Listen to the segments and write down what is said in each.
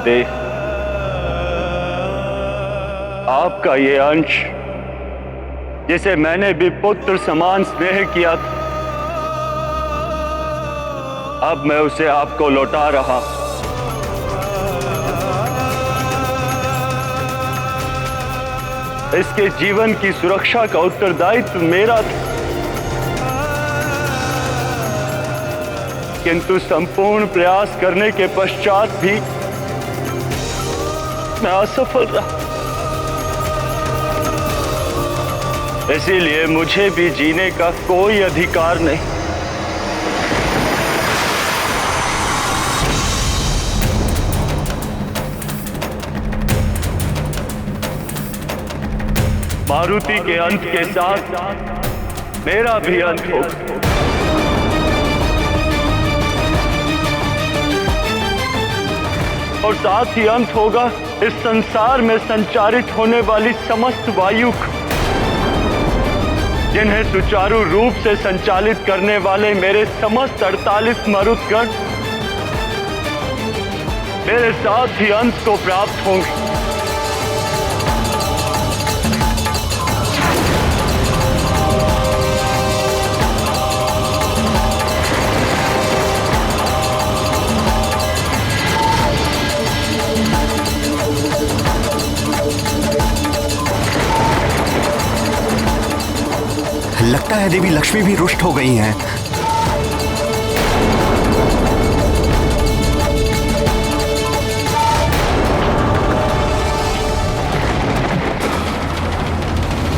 महादेव, आपका ये अंश जिसे मैंने भी पुत्र समान स्नेह किया था, अब मैं उसे आपको लौटा रहा। इसके जीवन की सुरक्षा का उत्तरदायित्व मेरा था, किंतु संपूर्ण प्रयास करने के पश्चात भी मैं असफल रहा। इसीलिए मुझे भी जीने का कोई अधिकार नहीं। मारुति के अंत के साथ मेरा भी अंत होगा। और साथ ही अंत होगा इस संसार में संचारित होने वाली समस्त वायु का, जिन्हें सुचारू रूप से संचालित करने वाले मेरे समस्त 48 मरुतगण मेरे साथ ही अंत को प्राप्त होंगे। लगता है देवी लक्ष्मी भी रुष्ट हो गई हैं।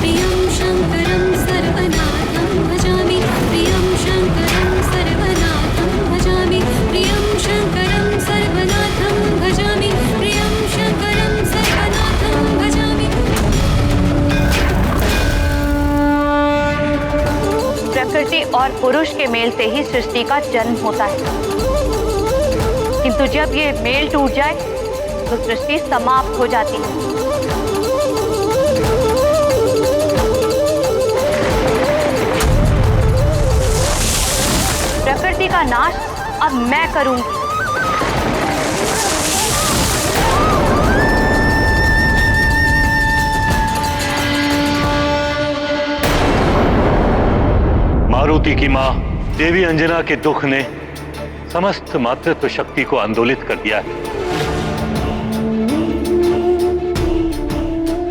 प्रियं शंकरं सर्वनाथं भजामि, प्रियं शंकरं सर्वनाथं भजामि, प्रियं शंकरं सर्वनाथं भजामि, प्रियं शंकरं सर्वनाथं भजामि। प्रकृति और पुरुष के मेल से ही सृष्टि का जन्म होता है, किंतु जब ये मेल टूट जाए तो सृष्टि समाप्त हो जाती है। प्रकृति का नाश अब मैं करूंगी। मारुति की मां देवी अंजना के दुख ने समस्त मातृत्व शक्ति को आंदोलित कर दिया है।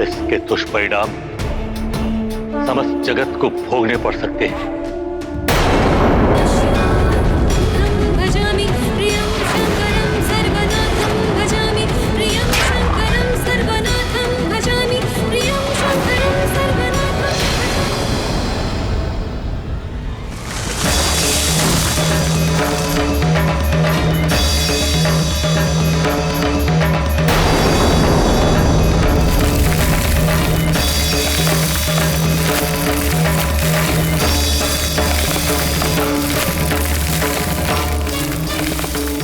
इसके दुष्परिणाम समस्त जगत को भोगने पड़ सकते हैं। भजामि, प्रियं शंकरं सर्वनाथं भजामि, प्रियं शंकरं सर्वनाथं भजामि, प्रियं शंकरं सर्वनाथं।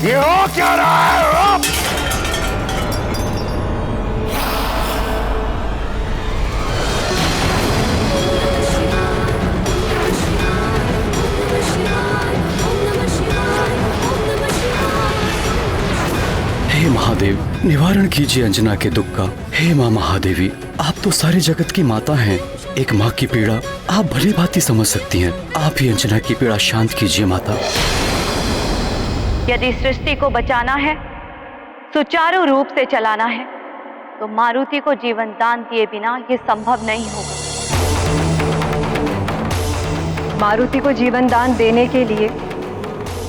ये हो क्या रहा है? हे महादेव, निवारण कीजिए अंजना के दुख का। हे माँ महादेवी, आप तो सारे जगत की माता हैं। एक माँ की पीड़ा आप भली भांति समझ सकती हैं। आप ही अंजना की पीड़ा शांत कीजिए माता। यदि सृष्टि को बचाना है, सुचारू रूप से चलाना है, तो मारुति को जीवन दान दिए बिना ये संभव नहीं होगा। मारुति को जीवन दान देने के लिए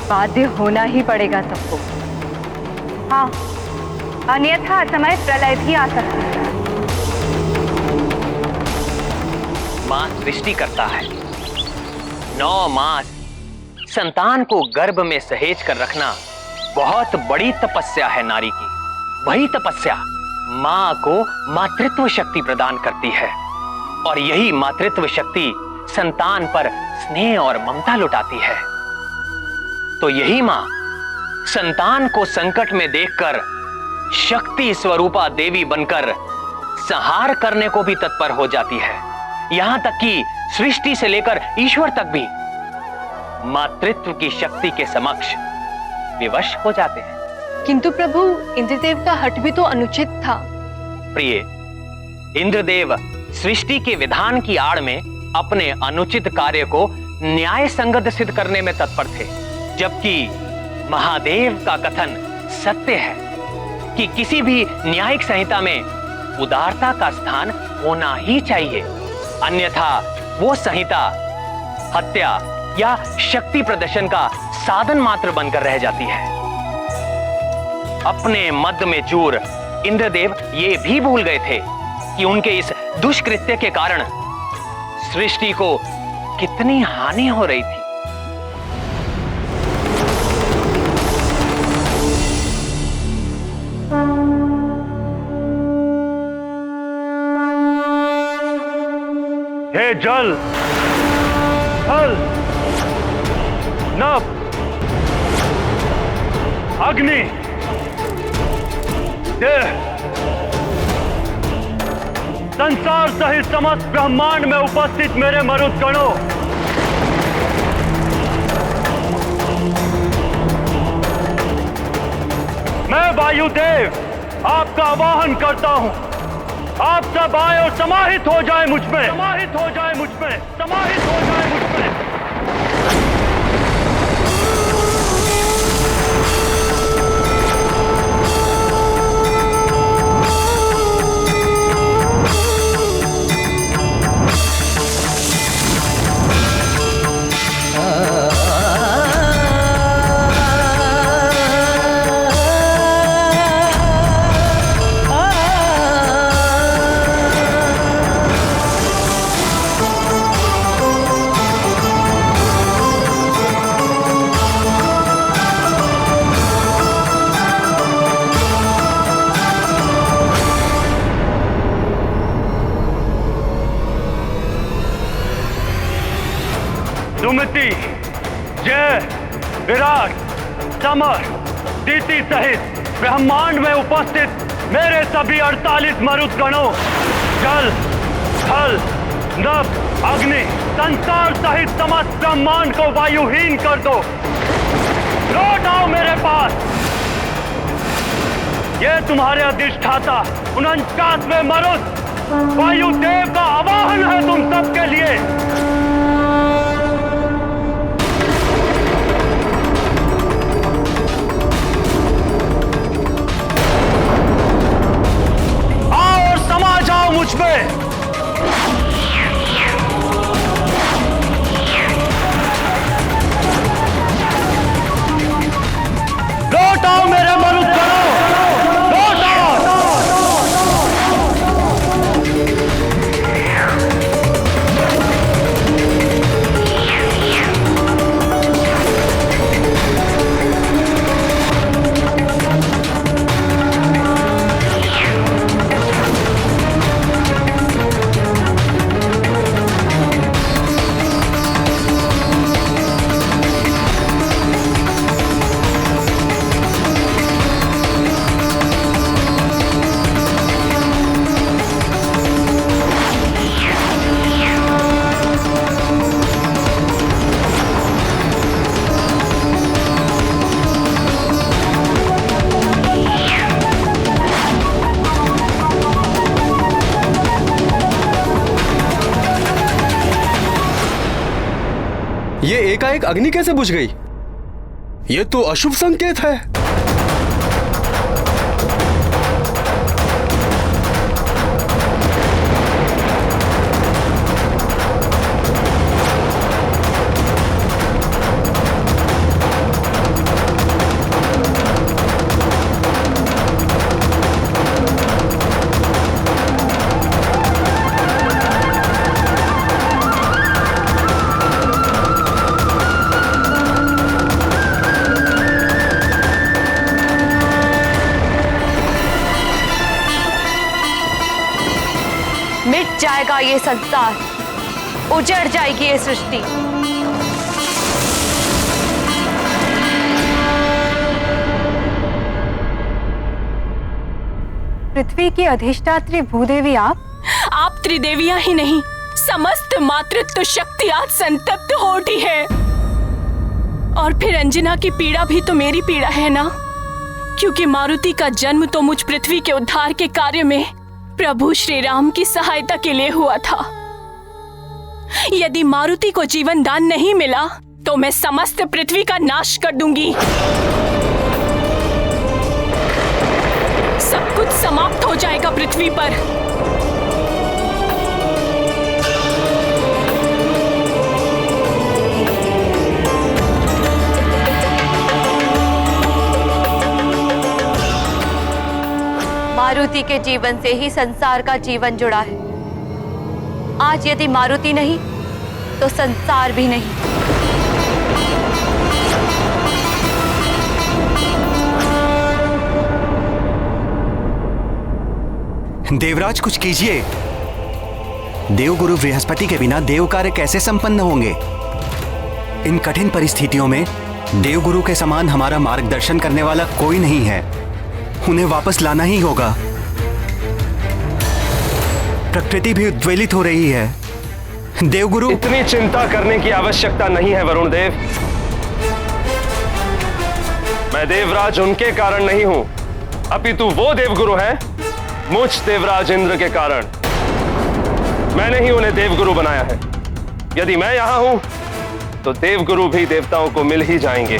बाध्य होना ही पड़ेगा सबको। हाँ, अन्यथा समय प्रलय भी आ सकता है। मां सृष्टि करता है। 9 मास संतान को गर्भ में सहेज कर रखना बहुत बड़ी तपस्या है नारी की। वही तपस्या मां को मातृत्व शक्ति प्रदान करती है, और यही मातृत्व शक्ति संतान पर स्नेह और ममता लुटाती है। तो यही मां संतान को संकट में देखकर शक्ति स्वरूपा देवी बनकर संहार करने को भी तत्पर हो जाती है। यहां तक कि सृष्टि से लेकर ईश्वर तक भी मातृत्व की शक्ति के समक्ष विवश हो जाते हैं। किंतु प्रभु, इंद्रदेव का हठ भी तो अनुचित था। प्रिय, इंद्रदेव सृष्टि के विधान की आड़ में अपने अनुचित कार्य को न्याय संगत सिद्ध करने में तत्पर थे, जबकि महादेव का कथन सत्य है कि किसी भी न्यायिक संहिता में उदारता का स्थान होना ही चाहिए, अन्यथा वो संहिता हत्या या शक्ति प्रदर्शन का साधन मात्र बनकर रह जाती है। अपने मद में चूर इंद्रदेव ये भी भूल गए थे कि उनके इस दुष्कृत्य के कारण सृष्टि को कितनी हानि हो रही थी। हे जल, थल, नभ, अग्नि, देह, संसार सहित समस्त ब्रह्मांड में उपस्थित मेरे मरुदगणों, मैं वायुदेव आपका आवाहन करता हूं। आप सब आए और समाहित हो जाए मुझ में, समाहित हो जाए मुझ में, समाहित हो जाए मुझ में। सुमति, जय, विराट, समर, दीति सहित ब्रह्मांड में उपस्थित मेरे सभी 48 मरुदगणों, जल, थल, नभ, अग्नि, संसार सहित समस्त ब्रह्मांड को वायुहीन कर दो। लौट आओ मेरे पास। ये तुम्हारे अधिष्ठाता 49वें मरुद वायुदेव का आवाहन है तुम सबके लिए। मुझ में लौट आओ मेरे मरुदगणों, लौट आओ। ये एकाएक अग्नि कैसे बुझ गई? ये तो अशुभ संकेत है। मिट जाएगा ये संसार, उजड़ जाएगी ये सृष्टि। पृथ्वी की अधिष्ठात्री भूदेवी आप त्रिदेवियां ही नहीं, समस्त मातृत्व शक्ति आज संतप्त हो उठी है। और फिर अंजना की पीड़ा भी तो मेरी पीड़ा है ना। क्योंकि मारुति का जन्म तो मुझ पृथ्वी के उद्धार के कार्य में प्रभु श्री राम की सहायता के लिए हुआ था। यदि मारुति को जीवन दान नहीं मिला तो मैं समस्त पृथ्वी का नाश कर दूंगी। सब कुछ समाप्त हो जाएगा पृथ्वी पर। मारुति के जीवन से ही संसार का जीवन जुड़ा है। आज यदि मारुति नहीं तो संसार भी नहीं। देवराज कुछ कीजिए। देवगुरु बृहस्पति के बिना देव कार्य कैसे संपन्न होंगे? इन कठिन परिस्थितियों में देवगुरु के समान हमारा मार्गदर्शन करने वाला कोई नहीं है। उन्हें वापस लाना ही होगा। प्रकृति भी उद्वेलित हो रही है। देवगुरु, इतनी चिंता करने की आवश्यकता नहीं है वरुण देव। मैं देवराज उनके कारण नहीं हूं, अपितु वो देवगुरु हैं मुझ देवराज इंद्र के कारण। मैंने ही उन्हें देवगुरु बनाया है। यदि मैं यहां हूं तो देवगुरु भी देवताओं को मिल ही जाएंगे।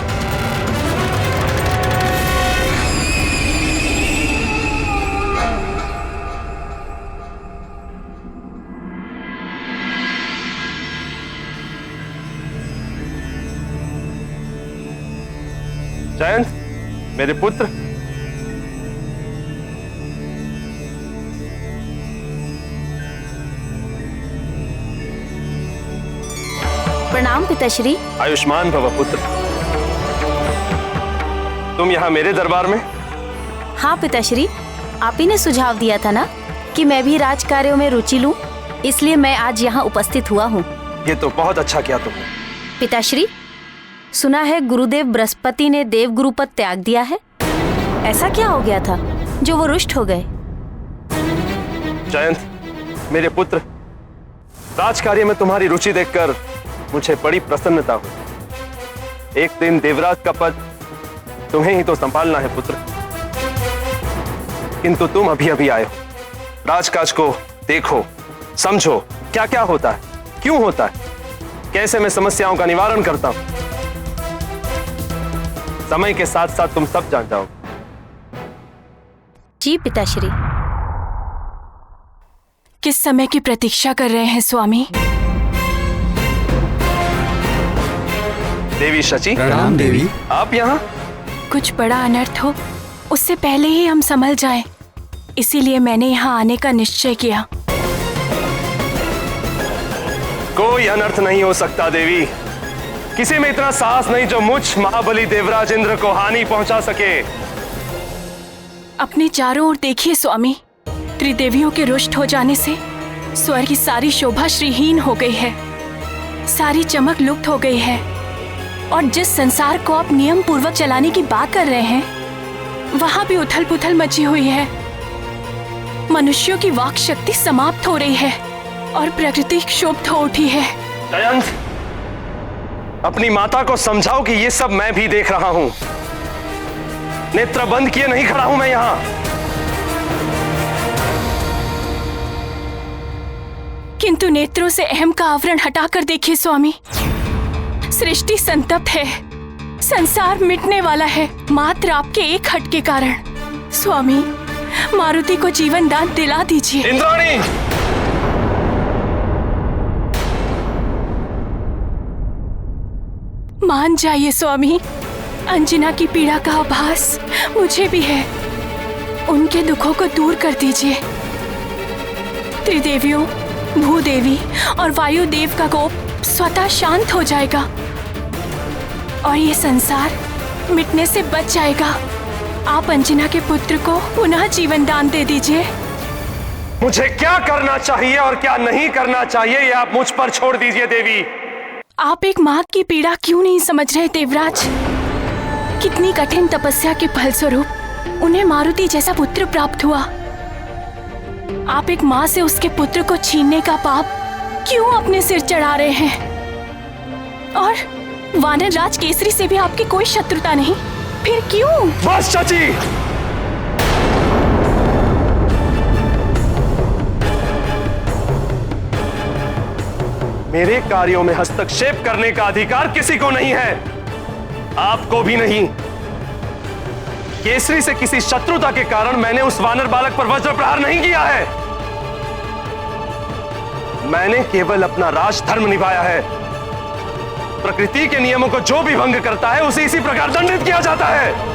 जयंत, मेरे पुत्र, प्रणाम पिताश्री। आयुष्मान भव पुत्र। तुम यहाँ मेरे दरबार में? हाँ पिताश्री, आप ही ने सुझाव दिया था ना कि मैं भी राज कार्यों में रुचि लूं, इसलिए मैं आज यहाँ उपस्थित हुआ हूँ। ये तो बहुत अच्छा किया तुमने। पिताश्री, सुना है गुरुदेव बृहस्पति ने देवगुरु पद त्याग दिया है। ऐसा क्या हो गया था जो वो रुष्ट हो गए? जयंत, मेरे पुत्र, राजकार्य में तुम्हारी रुचि देखकर मुझे बड़ी प्रसन्नता हुई। एक दिन देवराज का पद तुम्हें ही तो संभालना है पुत्र। किंतु तुम अभी अभी आए हो। राजकाज को देखो, समझो क्या क्या होता है, क्यों होता है, कैसे मैं समस्याओं का निवारण करता हूं। समय के साथ साथ तुम सब जान जाओ। जी पिताश्री। किस समय की प्रतीक्षा कर रहे हैं स्वामी? देवी शची। प्रणाम देवी। आप यहाँ? कुछ बड़ा अनर्थ हो उससे पहले ही हम संभल जाएं, इसीलिए मैंने यहाँ आने का निश्चय किया। कोई अनर्थ नहीं हो सकता देवी। किसी में इतना साहस नहीं जो मुझ महाबली देवराज इंद्र को हानि पहुंचा सके। अपने चारों ओर देखिए स्वामी, त्रिदेवियों के रुष्ट हो जाने से स्वर्ग की सारी शोभा श्रीहीन हो गई है, सारी चमक लुप्त हो गई है। और जिस संसार को आप नियम पूर्वक चलाने की बात कर रहे हैं, वहां भी उथल पुथल मची हुई है। मनुष्यों की वाक शक्ति समाप्त हो रही है और प्रकृति क्षुब्ध हो उठी है। जयंत, अपनी माता को समझाओ कि ये सब मैं भी देख रहा हूं। नेत्र बंद किए नहीं खड़ा हूं मैं यहां। किंतु नेत्रों से अहम का आवरण हटाकर देखिए स्वामी, सृष्टि संतप्त है, संसार मिटने वाला है मात्र आपके एक हट के कारण। स्वामी, मारुति को जीवन दान दिला दीजिए। इंद्राणी! मान जाइए स्वामी, अंजना की पीड़ा का आभास मुझे भी है। उनके दुखों को दूर कर दीजिए। त्रिदेवियों, भूदेवी और वायुदेव का कोप स्वतः शांत हो जाएगा और ये संसार मिटने से बच जाएगा। आप अंजना के पुत्र को पुनः जीवन दान दे दीजिए। मुझे क्या करना चाहिए और क्या नहीं करना चाहिए ये आप मुझ पर छोड़ दीजिए देवी। आप एक माँ की पीड़ा क्यों नहीं समझ रहे देवराज? कितनी कठिन तपस्या के फलस्वरूप उन्हें मारुति जैसा पुत्र प्राप्त हुआ। आप एक माँ से उसके पुत्र को छीनने का पाप क्यों अपने सिर चढ़ा रहे हैं? और वानर राज केसरी से भी आपकी कोई शत्रुता नहीं, फिर क्यों? बस चाची, मेरे कार्यों में हस्तक्षेप करने का अधिकार किसी को नहीं है, आपको भी नहीं। केसरी से किसी शत्रुता के कारण मैंने उस वानर बालक पर वज्र प्रहार नहीं किया है। मैंने केवल अपना राजधर्म निभाया है। प्रकृति के नियमों को जो भी भंग करता है उसे इसी प्रकार दंडित किया जाता है।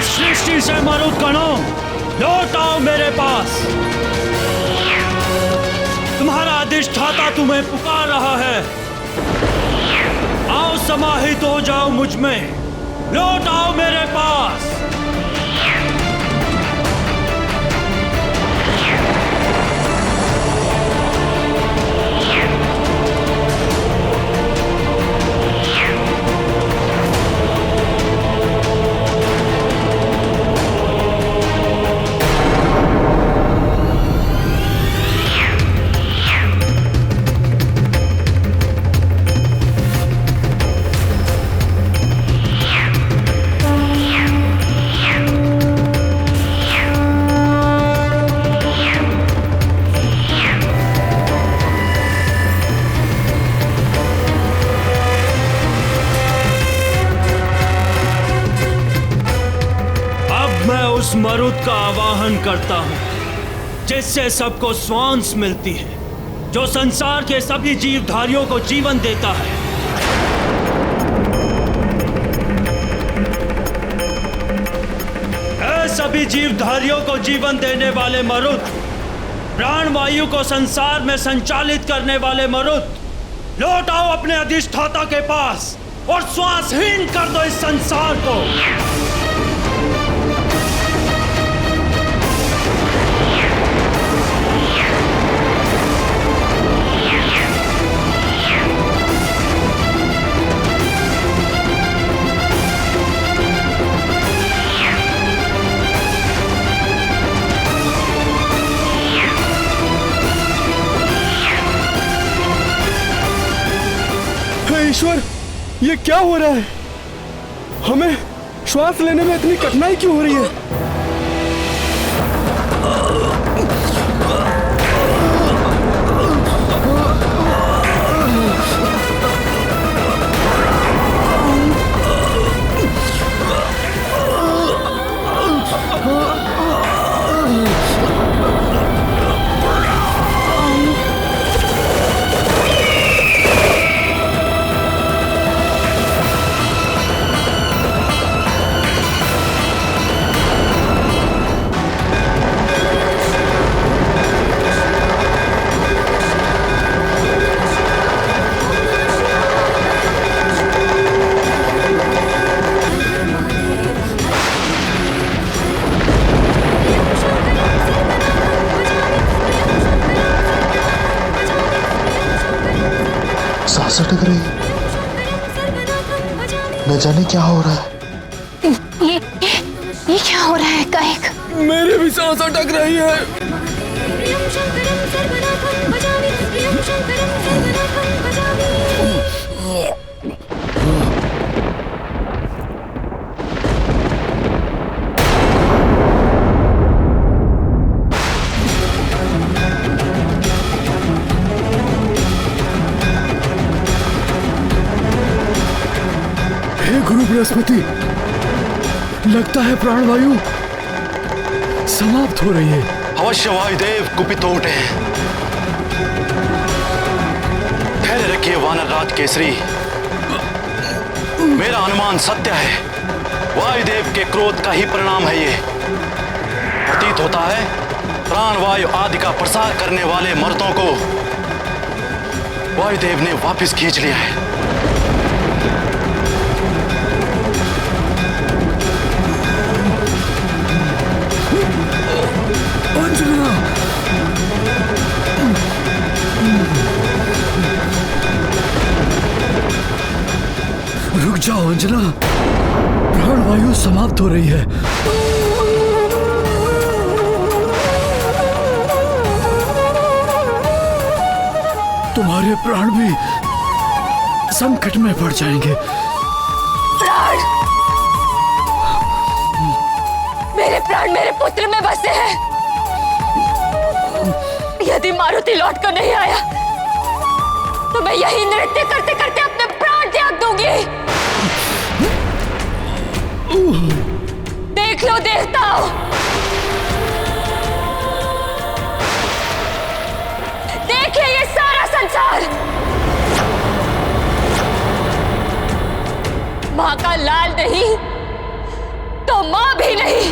सृष्टि से मरुत गणों, लौट आओ मेरे पास। तुम्हारा अधिष्ठाता तुम्हें पुकार रहा है। आओ समाहित हो जाओ मुझ में, लौट आओ मेरे पास। उस मरुत का आवाहन करता हूं जिससे सबको श्वास मिलती है, जो संसार के सभी जीवधारियों को जीवन देता है। ऐ सभी जीवधारियों को जीवन देने वाले मरुत, प्राणवायु को संसार में संचालित करने वाले मरुत, लौट आओ अपने अधिष्ठाता के पास और श्वासहीन कर दो इस संसार को। ईश्वर, ये क्या हो रहा है? हमें श्वास लेने में इतनी कठिनाई क्यों हो रही है? सांस अटक रही, न जाने क्या हो रहा है। ये क्या हो रहा है कायक? मेरी भी सांस अटक रही है। गुरु बृहस्पति, लगता है प्राणवायु समाप्त हो रही है। अवश्य वायुदेव कुपित हो उठे हैं। ठहरे रखिए वानर राज केसरी, मेरा अनुमान सत्य है। वायुदेव के क्रोध का ही परिणाम है ये। प्रतीत होता है प्राणवायु आदि का प्रसार करने वाले मर्दों को वायुदेव ने वापस खींच लिया है। जाओ अंजना, प्राणवायु समाप्त हो रही है। तुम्हारे प्राण भी संकट में पड़ जाएंगे। प्राण, मेरे प्राण मेरे पुत्र में बसे हैं। यदि मारुति लौट कर नहीं आया तो मैं यही नृत्य करते करते अपने प्राण त्याग दूंगी। देख लो देवताओं, देखिए ये सारा संसार मां का लाल नहीं तो मां भी नहीं।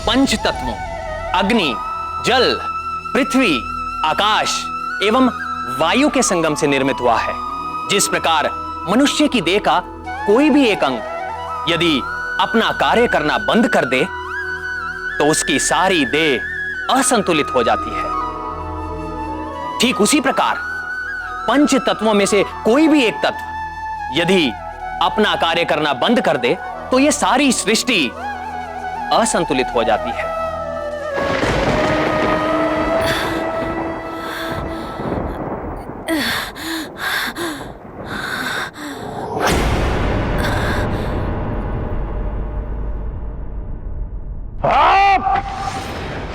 पंच तत्वों अग्नि, जल, पृथ्वी, आकाश एवं वायु के संगम से निर्मित हुआ है। जिस प्रकार मनुष्य की देह का कोई भी एक अंग यदि अपना कार्य करना बंद कर दे तो उसकी सारी देह असंतुलित हो जाती है, ठीक उसी प्रकार पंच तत्वों में से कोई भी एक तत्व यदि अपना कार्य करना बंद कर दे तो यह सारी सृष्टि असंतुलित हो जाती है। आप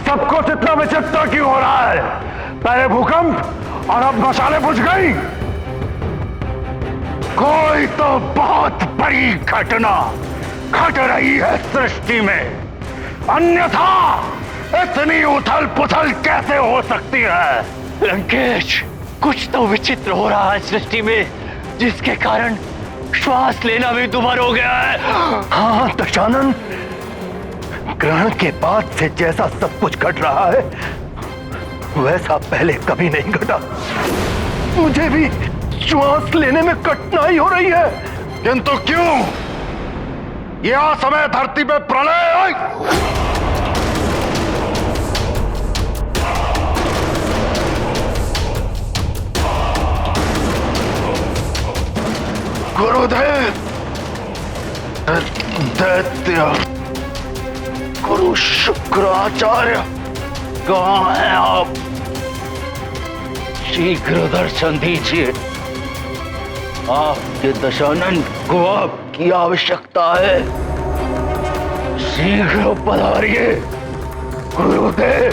सबको इतना विचित्र क्यों हो रहा है? पहले भूकंप और अब मसाले बुझ गई। कोई तो बहुत बड़ी घटना घट रही है सृष्टि में, अन्यथा इतनी उथल पुथल कैसे हो सकती है? लंकेश, कुछ तो विचित्र हो रहा है सृष्टि में, जिसके कारण श्वास लेना भी दुभर हो गया है। हाँ दशानन, ग्रहण के बाद से जैसा सब कुछ घट रहा है वैसा पहले कभी नहीं घटा। मुझे भी श्वास लेने में कठिनाई हो रही है। किंतु क्यों? यह समय धरती पे प्रलय। गुरुदेव, दैत्य गुरु शुक्राचार्य, कहाँ हैं आप? शीघ्र दर्शन दीजिए। आपके दशानन को आपकी आवश्यकता है। शीघ्र पधारिए गुरुदेव।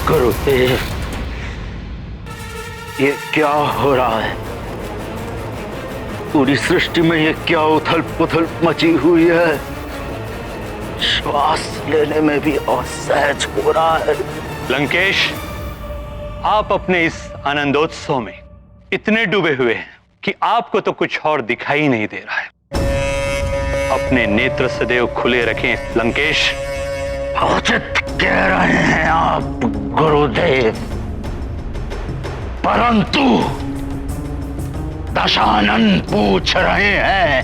गुरुदेव, ये क्या हो रहा है? पूरी सृष्टि में ये क्या उथल पुथल मची हुई है? श्वास लेने में भी असहज हो रहा है। लंकेश, आप अपने इस आनंदोत्सव में इतने डूबे हुए हैं कि आपको तो कुछ और दिखाई नहीं दे रहा है। अपने नेत्र सदैव खुले रखें लंकेश। उचित कह रहे हैं आप गुरुदेव, परंतु दशानन पूछ रहे हैं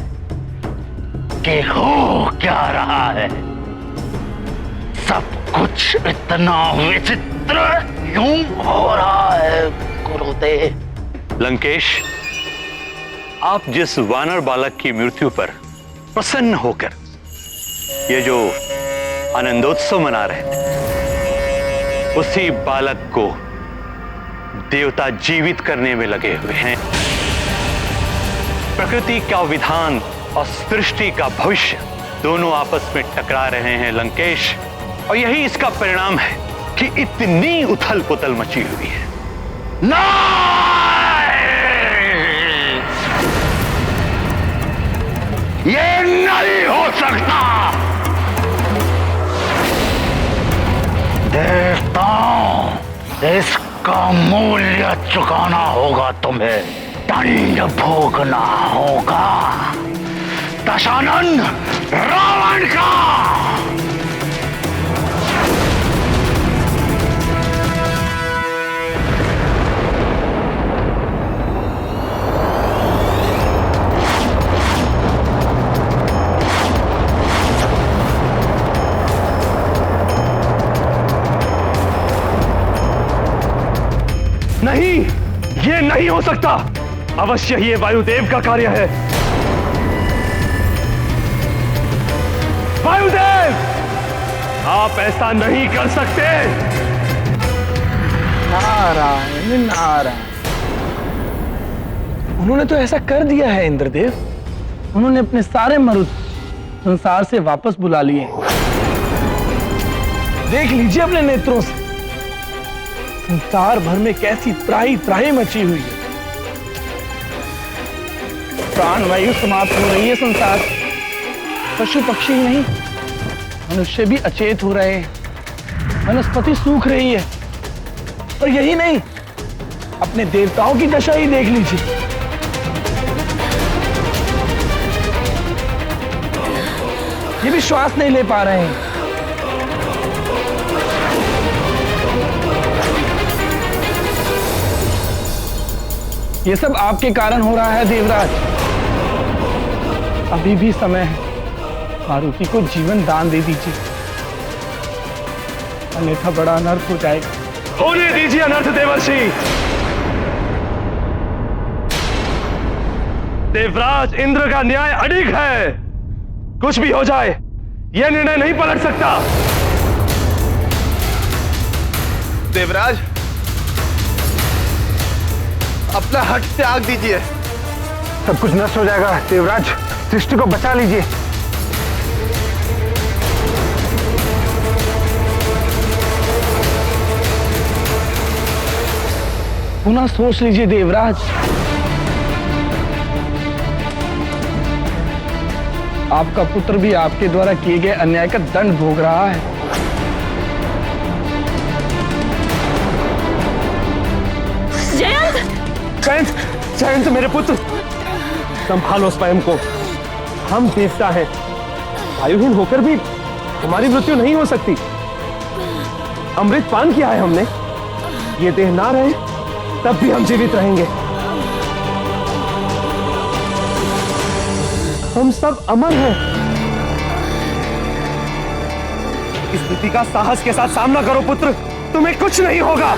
कि हो क्या रहा है? सब कुछ इतना विचित्र क्यों हो रहा है गुरुदेव? लंकेश, आप जिस वानर बालक की मृत्यु पर प्रसन्न होकर ये जो आनंदोत्सव मना रहे थे, उसी बालक को देवता जीवित करने में लगे हुए हैं। प्रकृति का विधान और सृष्टि का भविष्य दोनों आपस में टकरा रहे हैं लंकेश, और यही इसका परिणाम है कि इतनी उथल पुथल मची हुई है। ये नहीं हो सकता। देवताओं, इसका मूल्य चुकाना होगा तुम्हें, दंड भोगना होगा दशानन रावण का। नहीं, ये नहीं हो सकता। अवश्य ये वायुदेव का कार्य है। वायुदेव, आप ऐसा नहीं कर सकते। नारायण नारायण, उन्होंने तो ऐसा कर दिया है इंद्रदेव। उन्होंने अपने सारे मरुत संसार से वापस बुला लिए। देख लीजिए अपने नेत्रों से, संसार भर में कैसी त्राही त्राही मची हुई है। प्राणवायु समाप्त हो रही है संसार। पशु पक्षी नहीं, मनुष्य भी अचेत हो रहे हैं। वनस्पति सूख रही है। और यही नहीं, अपने देवताओं की दशा ही देख लीजिए। ये भी श्वास नहीं ले पा रहे हैं। ये सब आपके कारण हो रहा है देवराज। अभी भी समय है, मारुति को जीवन दान दे दीजिए, अन्यथा बड़ा अनर्थ हो जाएगा। होने दीजिए अनर्थ देवर्षि। देवराज इंद्र का न्याय अडिग है। कुछ भी हो जाए, यह निर्णय नहीं पलट सकता। देवराज, अपना हट त्याग दीजिए। सब कुछ नष्ट हो जाएगा। देवराज, सृष्टि को बचा लीजिए। पुनः सोच लीजिए देवराज। आपका पुत्र भी आपके द्वारा किए गए अन्याय का दंड भोग रहा है। जयंत, जयंत मेरे पुत्र, संभालो स्वयं को। हम देवता हैं, आयुहीन होकर भी हमारी मृत्यु नहीं हो सकती। अमृत पान किया है हमने। ये देह ना रहे तब भी हम जीवित रहेंगे। हम सब अमर हैं। इस स्थिति का साहस के साथ सामना करो पुत्र, तुम्हें कुछ नहीं होगा।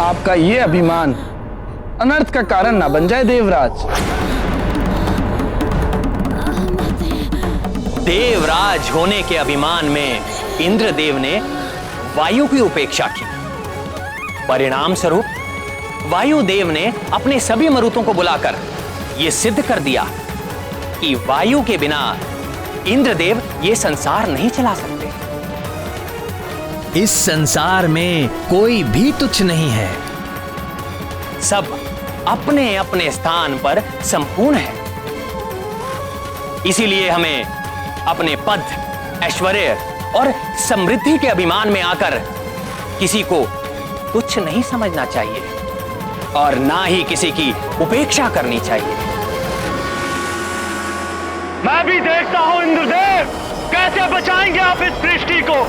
आपका ये अभिमान अनर्थ का कारण ना बन जाए देवराज। देवराज होने के अभिमान में इंद्रदेव ने वायु की उपेक्षा की। परिणाम स्वरूप वायुदेव ने अपने सभी मरुतों को बुलाकर यह सिद्ध कर दिया कि वायु के बिना इंद्रदेव ये संसार नहीं चला सकते। इस संसार में कोई भी तुच्छ नहीं है। सब अपने अपने स्थान पर संपूर्ण है। इसीलिए हमें अपने पद, ऐश्वर्य और समृद्धि के अभिमान में आकर किसी को तुच्छ नहीं समझना चाहिए और ना ही किसी की उपेक्षा करनी चाहिए। मैं भी देखता हूं इंद्रदेव, कैसे बचाएंगे आप इस सृष्टि को।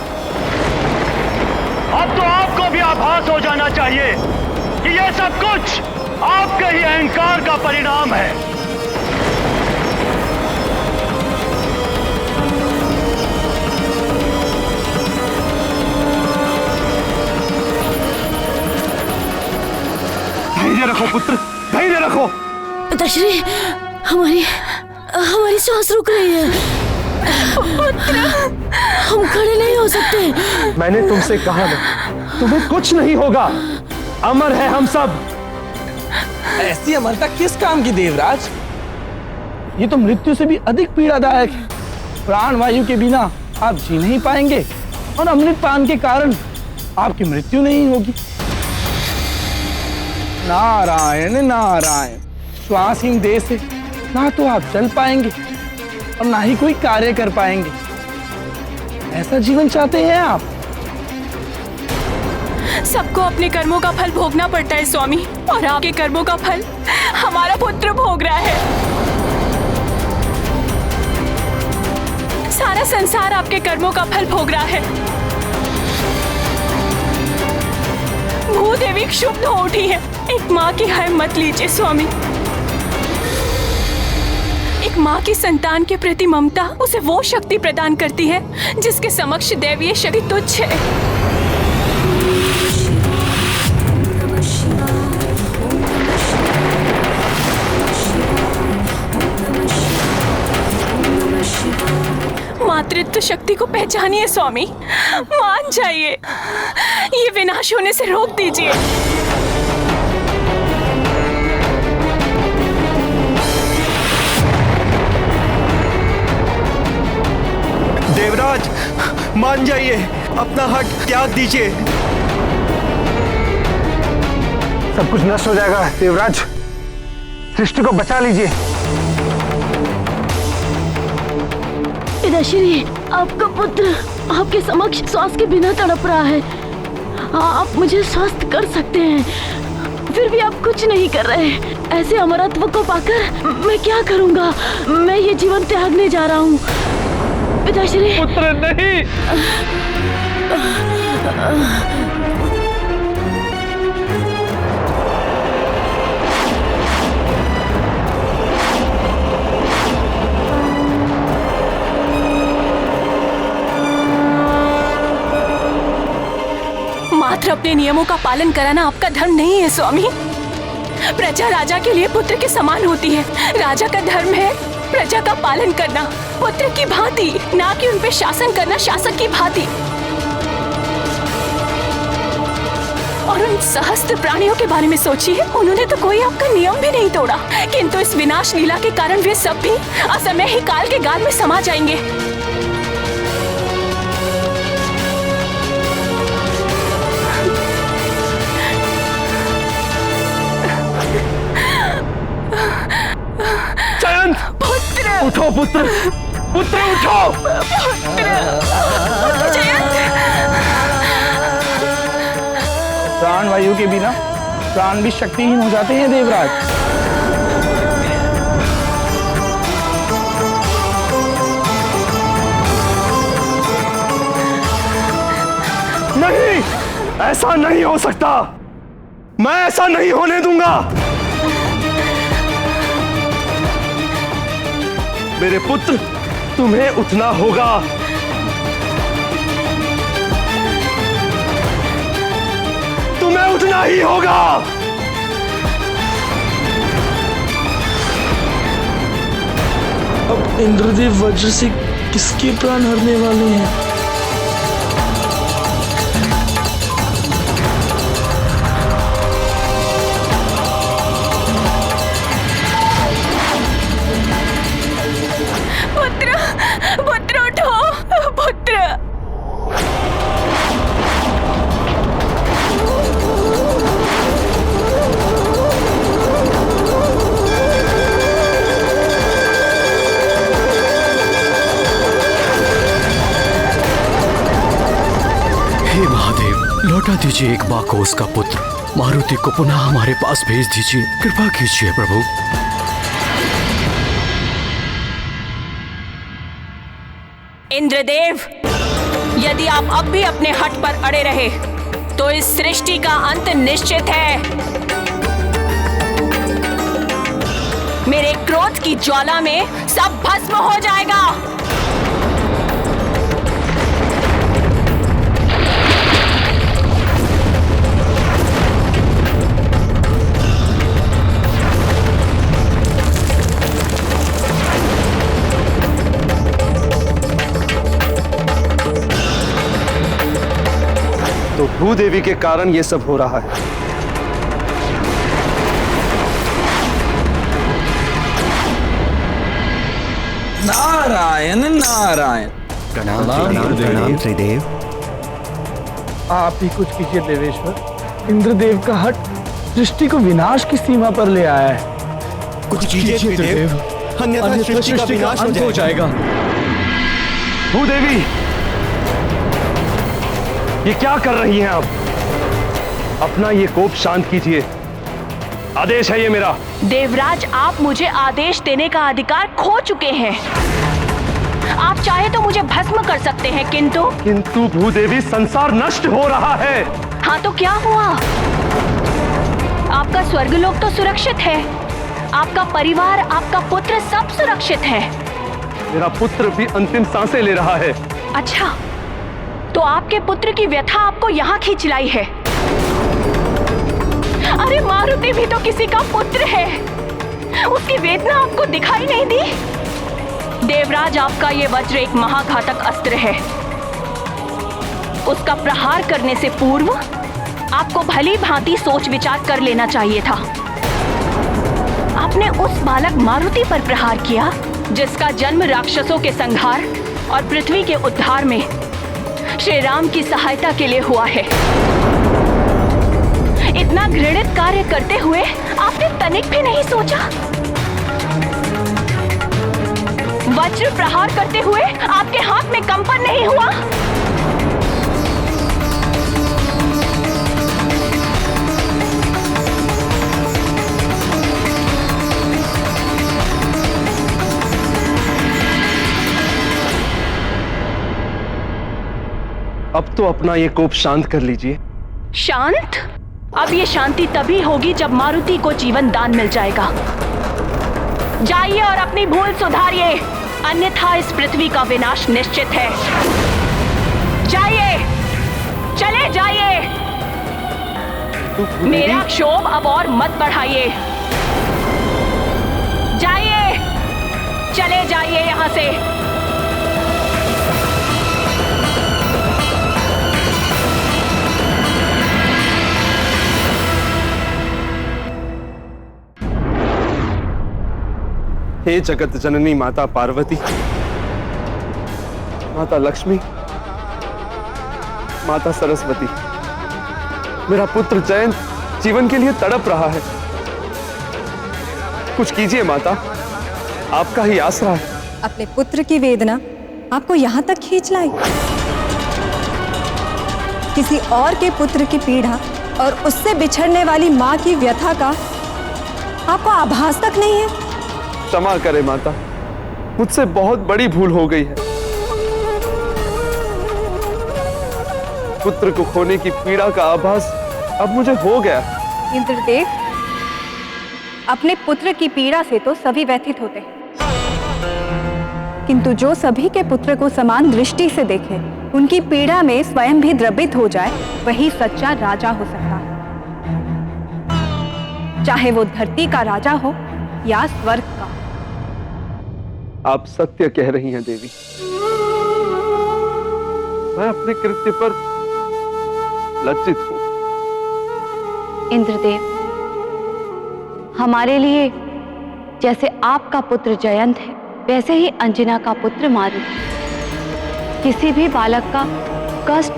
अब तो आपको भी आभास हो जाना चाहिए कि यह सब कुछ आपके ही अहंकार का परिणाम है। धैर्य रखो पुत्र, धैर्य रखो। पिताश्री, हमारी सांस रुक रही है। हम खड़े नहीं हो सकते। मैंने तुमसे कहा ना, तुम्हें कुछ नहीं होगा। अमर है हम सब। ऐसी अमरता किस काम की देवराज? ये तो मृत्यु से भी अधिक पीड़ादायक है। प्राण वायु के बिना आप जी नहीं पाएंगे और अमृत पान के कारण आपकी मृत्यु नहीं होगी। नारायण नारायण। श्वासहीन देह से ना तो आप चल पाएंगे और ना ही कोई कार्य कर पाएंगे। ऐसा जीवन चाहते हैं आप? सबको अपने कर्मों का फल भोगना पड़ता है स्वामी, और आपके कर्मों का फल हमारा पुत्र भोग रहा है। सारा संसार आपके कर्मों का फल भोग रहा है। भूदेवी क्षुब्ध हो उठी है। एक माँ की हाय मत लीजिए स्वामी। एक माँ की संतान के प्रति ममता उसे वो शक्ति प्रदान करती है जिसके समक्ष दैवीय शक्ति तुच्छ है। मातृत्व शक्ति को पहचानिए स्वामी, मान जाइए, ये विनाश होने से रोक दीजिए। देवराज, मान जाइए, अपना हट त्याग दीजिए। सब कुछ नष्ट हो जाएगा देवराज, सृष्टि को बचा लीजिए। पिताश्री, आपका पुत्र आपके समक्ष श्वास के बिना तड़प रहा है। आप मुझे स्वस्थ कर सकते हैं, फिर भी आप कुछ नहीं कर रहे। ऐसे अमरत्व को पाकर मैं क्या करूंगा? मैं ये जीवन त्यागने जा रहा हूँ पिताश्री। पुत्र नहीं। मात्र अपने नियमों का पालन कराना आपका धर्म नहीं है स्वामी। प्रजा राजा के लिए पुत्र के समान होती है। राजा का धर्म है प्रजा का पालन करना, पुत्र की भांति, ना कि उन पे शासन करना शासक की भांति। और उन सहस्त्र प्राणियों के बारे में सोचिए, उन्होंने तो कोई आपका नियम भी नहीं तोड़ा, किंतु इस विनाश लीला के कारण वे सब भी असमय ही काल के गाल में समा जाएंगे। पुत्र उठो, पुत्र पुत्र उठो। प्राण वायु के बिना प्राण भी शक्तिहीन हो जाते हैं देवराज। नहीं, ऐसा नहीं हो सकता। मैं ऐसा नहीं होने दूंगा। मेरे पुत्र, तुम्हें उठना होगा। तुम्हें उठना ही होगा। अब इंद्रदेव वज्र से किसके प्राण हरने वाले हैं? पुत्र उठो, पुत्र। हे महादेव, लौटा दीजिए एक बार को उसका पुत्र। मारुति को पुनः हमारे पास भेज दीजिए, कृपा कीजिए प्रभु। इंद्रदेव, यदि आप अब भी अपने हट पर अड़े रहे तो इस सृष्टि का अंत निश्चित है। मेरे क्रोध की ज्वाला में सब भस्म हो जाएगा। भूदेवी के कारण ये सब हो रहा है। नारायण नारायण। प्रणाम त्रिदेव। आप ही कुछ कीजिए देवेश्वर। इंद्रदेव का हट सृष्टि को विनाश की सीमा पर ले आया है। कुछ कीजिए त्रिदेव, अन्यथा सृष्टि का विनाश हो जाएगा। भूदेवी, ये क्या कर रही हैं आप? अपना ये कोप शांत कीजिए, आदेश है ये मेरा। देवराज, आप मुझे आदेश देने का अधिकार खो चुके हैं। आप चाहे तो मुझे भस्म कर सकते हैं, किंतु भूदेवी, संसार नष्ट हो रहा है। हाँ तो क्या हुआ? आपका स्वर्गलोक तो सुरक्षित है, आपका परिवार, आपका पुत्र सब सुरक्षित है। मेरा पुत्र भी अंतिम सांसें ले रहा है। अच्छा, तो आपके पुत्र की व्यथा आपको यहाँ खींच लाई है। अरे मारुति भी तो किसी का पुत्र है, उसकी वेदना आपको दिखाई नहीं दी? देवराज, आपका ये वज्र एक महाघातक अस्त्र है। उसका प्रहार करने से पूर्व आपको भली भांति सोच विचार कर लेना चाहिए था। आपने उस बालक मारुति पर प्रहार किया जिसका जन्म राक्षसों के संहार और पृथ्वी के उद्धार में श्री राम की सहायता के लिए हुआ है। इतना घृणित कार्य करते हुए आपने तनिक भी नहीं सोचा? वज्र प्रहार करते हुए आपके हाथ में कंपन नहीं हुआ? अब तो अपना ये कोप शांत कर लीजिए। शांत? अब ये शांति तभी होगी जब मारुति को जीवन दान मिल जाएगा। जाइए और अपनी भूल सुधारिए, अन्यथा इस पृथ्वी का विनाश निश्चित है। जाइए, चले जाइए। मेरा क्षोभ अब और मत बढ़ाइए। जाइए, चले जाइए यहां से। हे जगत जननी माता पार्वती, माता लक्ष्मी, माता सरस्वती, मेरा पुत्र जयंत जीवन के लिए तड़प रहा है। कुछ कीजिए माता, आपका ही आसरा है। अपने पुत्र की वेदना आपको यहाँ तक खींच लाई। किसी और के पुत्र की पीड़ा और उससे बिछड़ने वाली माँ की व्यथा का आपको आभास तक नहीं है। क्षमा करें माता, मुझसे बहुत बड़ी भूल हो गई है। पुत्र को खोने की पीड़ा का आभास अब मुझे हो गया। इंद्रदेव, अपने पुत्र की पीड़ा से तो सभी व्यथित होते हैं, किंतु जो सभी के पुत्र को समान दृष्टि से देखे, उनकी पीड़ा में स्वयं भी द्रवित हो जाए, वही सच्चा राजा हो सकता है। चाहे वो धरती का राजा हो या स्वर्ग का। आप सत्य कह रही हैं देवी। मैं अपने कृत्य पर लज्जित हूं। इंद्रदेव, हमारे लिए जैसे आपका पुत्र जयंत है, वैसे ही अंजना का पुत्र मारुति। किसी भी बालक का कष्ट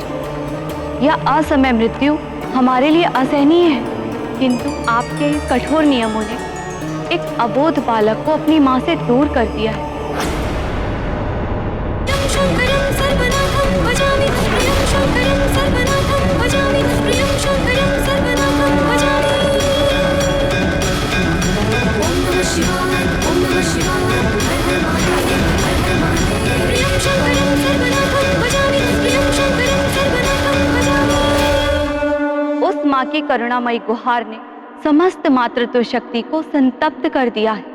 या असमय मृत्यु हमारे लिए असहनीय है, किंतु आपके कठोर नियमों ने एक अबोध बालक को अपनी मां से दूर कर दिया है। उस मां की करुणामयी गुहार ने समस्त मातृत्व शक्ति को संतप्त कर दिया है।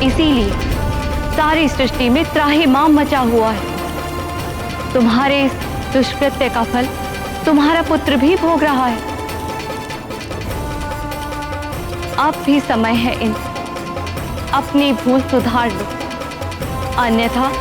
इसीलिए सारी सृष्टि में त्राहिमाम मचा हुआ है। तुम्हारे इस दुष्कृत्य का फल तुम्हारा पुत्र भी भोग रहा है। अब भी समय है इंद्र, अपनी भूल सुधार लो, अन्यथा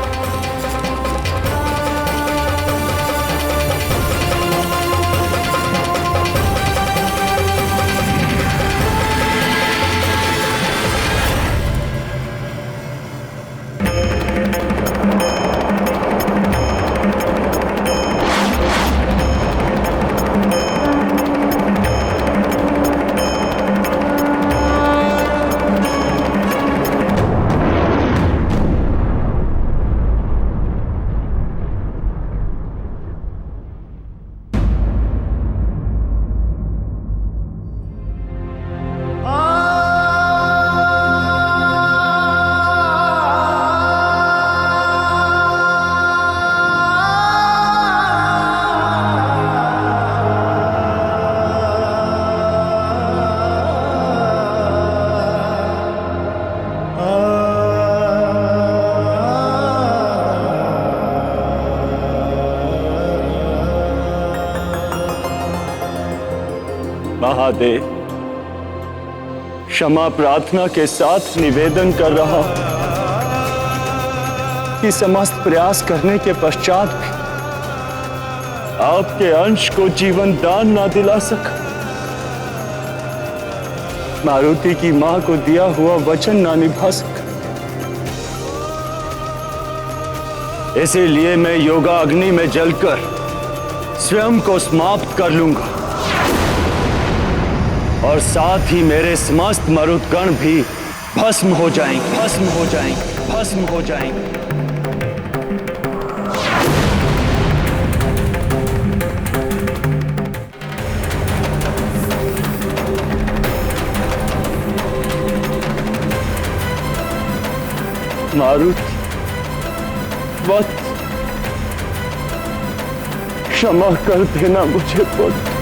महादेव, क्षमा प्रार्थना के साथ निवेदन कर रहा हूं कि समस्त प्रयास करने के पश्चात भी आपके अंश को जीवन दान ना दिला सका, मारुति की मां को दिया हुआ वचन ना निभा सका। इसीलिए मैं योगा अग्नि में जलकर स्वयं को समाप्त कर लूंगा और साथ ही मेरे समस्त मरुदगण भी भस्म हो जाएंगे, भस्म हो जाएंगे, भस्म हो जाएंगे। मारुति, वत्स, क्षमा कर देना मुझे पुत्र।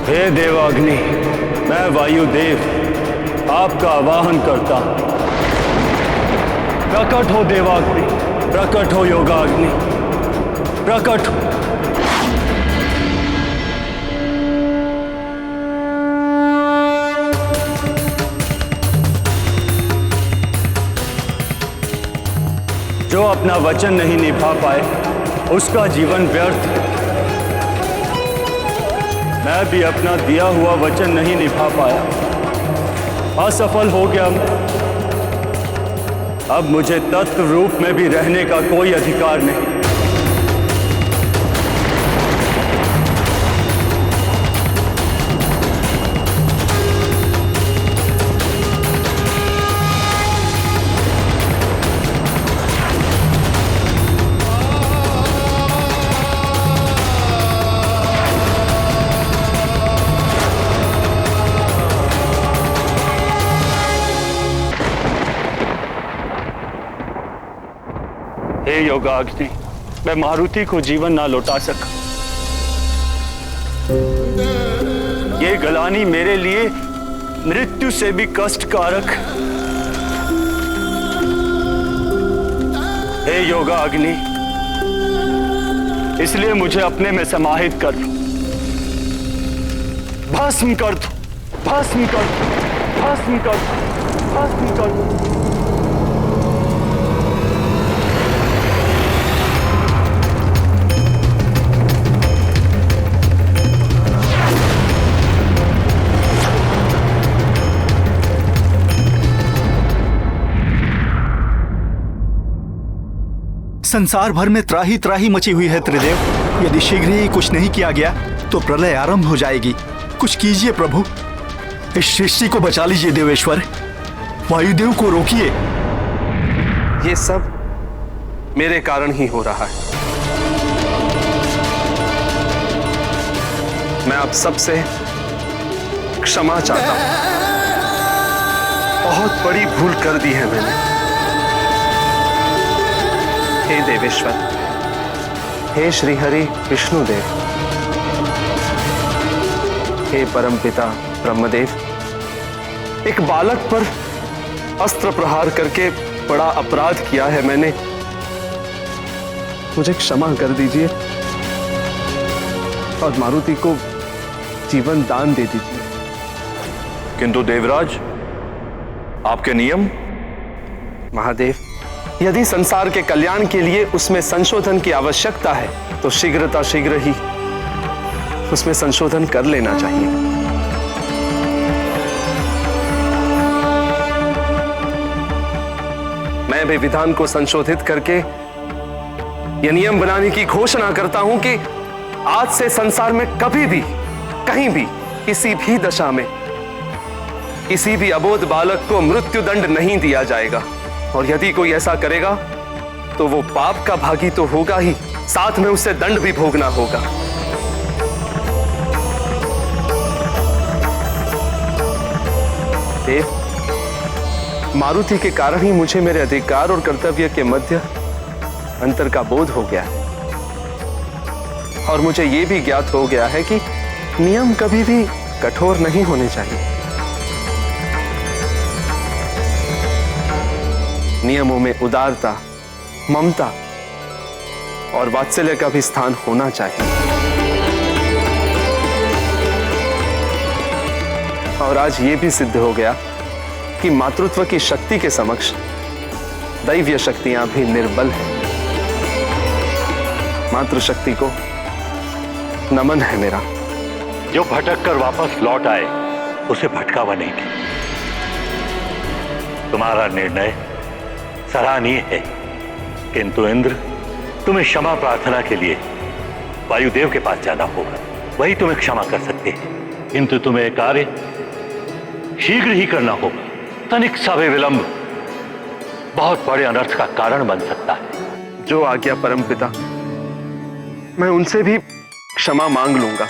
हे देवाग्नि, मैं वायुदेव आपका आवाहन करता हूं। प्रकट हो देवाग्नि, प्रकट हो योगाग्नि, प्रकट हो। जो अपना वचन नहीं निभा पाए उसका जीवन व्यर्थ है। मैं भी अपना दिया हुआ वचन नहीं निभा पाया, असफल हो गया मैं। अब मुझे तत्व रूप में भी रहने का कोई अधिकार नहीं। हे योगाग्नि, मैं मारुति को जीवन ना लौटा सका। ये गलानी मेरे लिए मृत्यु से भी कष्टकारक। हे योगाग्नि, इसलिए मुझे अपने में समाहित कर लो, भस्म कर दो, भस्म कर दो, भस्म कर दो, भस्म कर दो। संसार भर में त्राही त्राही मची हुई है त्रिदेव। यदि शीघ्र ही कुछ नहीं किया गया तो प्रलय आरंभ हो जाएगी। कुछ कीजिए प्रभु, इस सृष्टि को बचा लीजिए देवेश्वर। वायुदेव को रोकिए। ये सब मेरे कारण ही हो रहा है। मैं आप सबसे क्षमा चाहता हूं। बहुत बड़ी भूल कर दी है मैंने। हे देवेश्वर, हे श्रीहरि विष्णुदेव, हे परमपिता ब्रह्मदेव, एक बालक पर अस्त्र प्रहार करके बड़ा अपराध किया है मैंने। मुझे क्षमा कर दीजिए और मारुति को जीवन दान दे दीजिए। किंतु देवराज, आपके नियम? महादेव, यदि संसार के कल्याण के लिए उसमें संशोधन की आवश्यकता है तो शीघ्र ही उसमें संशोधन कर लेना चाहिए। मैं भी विधान को संशोधित करके यह नियम बनाने की घोषणा करता हूं कि आज से संसार में कभी भी, कहीं भी, किसी भी दशा में किसी भी अबोध बालक को मृत्यु दंड नहीं दिया जाएगा। और यदि कोई ऐसा करेगा तो वो पाप का भागी तो होगा ही, साथ में उसे दंड भी भोगना होगा। देव, मारुति के कारण ही मुझे मेरे अधिकार और कर्तव्य के मध्य अंतर का बोध हो गया है। और मुझे यह भी ज्ञात हो गया है कि नियम कभी भी कठोर नहीं होने चाहिए। नियमों में उदारता, ममता और वात्सल्य का भी स्थान होना चाहिए। और आज यह भी सिद्ध हो गया कि मातृत्व की शक्ति के समक्ष दैवीय शक्तियां भी निर्बल हैं। मातृशक्ति को नमन है मेरा। जो भटक कर वापस लौट आए उसे भटकावा नहीं दे। तुम्हारा निर्णय सराहनीय है, किंतु इंद्र, तुम्हें क्षमा प्रार्थना के लिए वायुदेव के पास जाना होगा। वही तुम्हें क्षमा कर सकते हैं, किंतु तुम्हें कार्य शीघ्र ही करना होगा। तनिक सा भी विलंब बहुत बड़े अनर्थ का कारण बन सकता है। जो आज्ञा परमपिता, मैं उनसे भी क्षमा मांग लूंगा।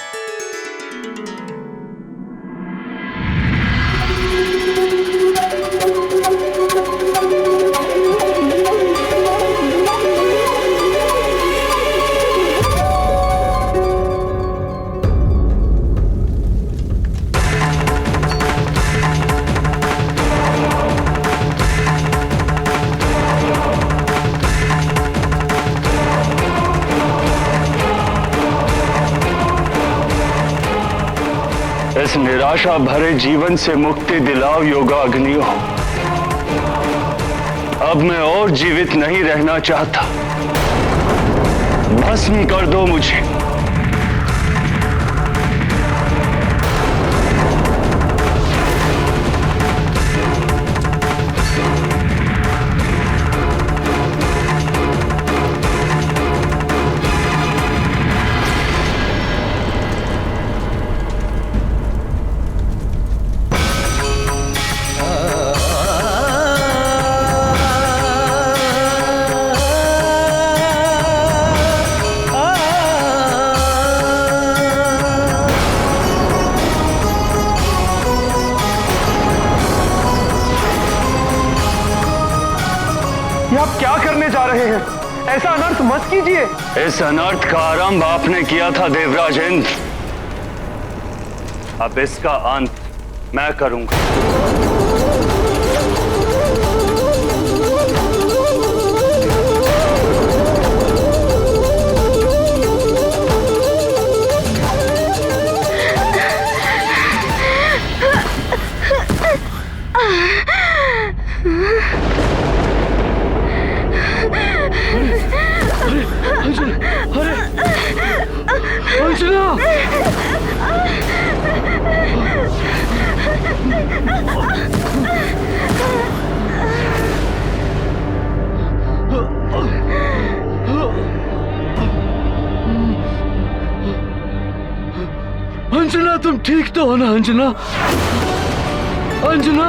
इस निराशा भरे जीवन से मुक्ति दिलाओ योगाग्नियों। अब मैं और जीवित नहीं रहना चाहता। भस्म कर दो मुझे। आप क्या करने जा रहे हैं? ऐसा अनर्थ मत कीजिए। इस अनर्थ का आरंभ आपने किया था देवराज इंद्र। अब इसका अंत मैं करूंगा। तुम ठीक तो हो ना अंजना? अंजना,